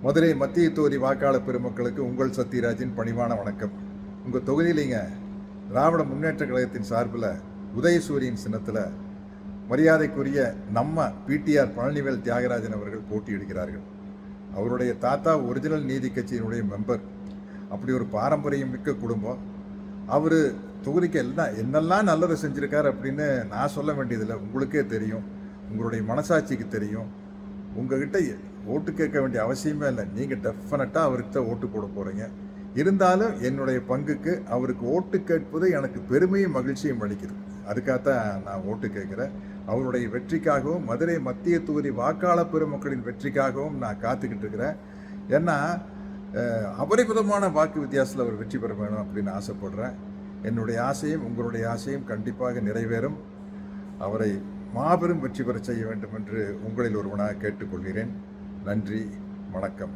மதுரை மத்திய தொகுதி வாக்காளர் பெருமக்களுக்கு உங்கள் சத்யராஜின் பணிவான வணக்கம். உங்கள் தொகுதியிலிங்க திராவிட முன்னேற்ற கழகத்தின் சார்பில் உதயசூரியன் சின்னத்தில் மரியாதைக்குரிய நம்ம பிடிஆர் பழனிவேல் தியாகராஜன் அவர்கள் போட்டியிடுகிறார்கள். அவருடைய தாத்தா ஒரிஜினல் நீதி கட்சியினுடைய மெம்பர். அப்படி ஒரு பாரம்பரியம் மிக்க குடும்பம். அவர் தொகுதிக்கு என்னெல்லாம் நல்லது செஞ்சுருக்கார் அப்படின்னு நான் சொல்ல வேண்டியதில்லை, உங்களுக்கே தெரியும், உங்களுடைய மனசாட்சிக்கு தெரியும். உங்ககிட்ட ஓட்டு கேட்க வேண்டிய அவசியமே இல்லை. நீங்கள் டெஃபினட்டாக அவர்கிட்ட ஓட்டு போட போகிறீங்க. இருந்தாலும் என்னுடைய பங்குக்கு அவருக்கு ஓட்டு கேட்பது எனக்கு பெருமையும் மகிழ்ச்சியும் அளிக்குது. அதுக்காகத்தான் நான் ஓட்டு கேட்குறேன். அவருடைய வெற்றிக்காகவும் மதுரை மத்திய தொகுதி வாக்காளர் பெருமக்களின் வெற்றிக்காகவும் நான் காத்துக்கிட்டு இருக்கிறேன். ஏன்னா அபரிமிதமான வாக்கு வித்தியாசத்தில் அவர் வெற்றி பெற வேணும் அப்படின்னு ஆசைப்படுறேன். என்னுடைய ஆசையும் உங்களுடைய ஆசையும் கண்டிப்பாக நிறைவேறும். அவரை மாபெரும் வெற்றி பெற செய்ய வேண்டும் என்று உங்களில் ஒருவனாக கேட்டுக்கொள்கிறேன். நன்றி, வணக்கம்.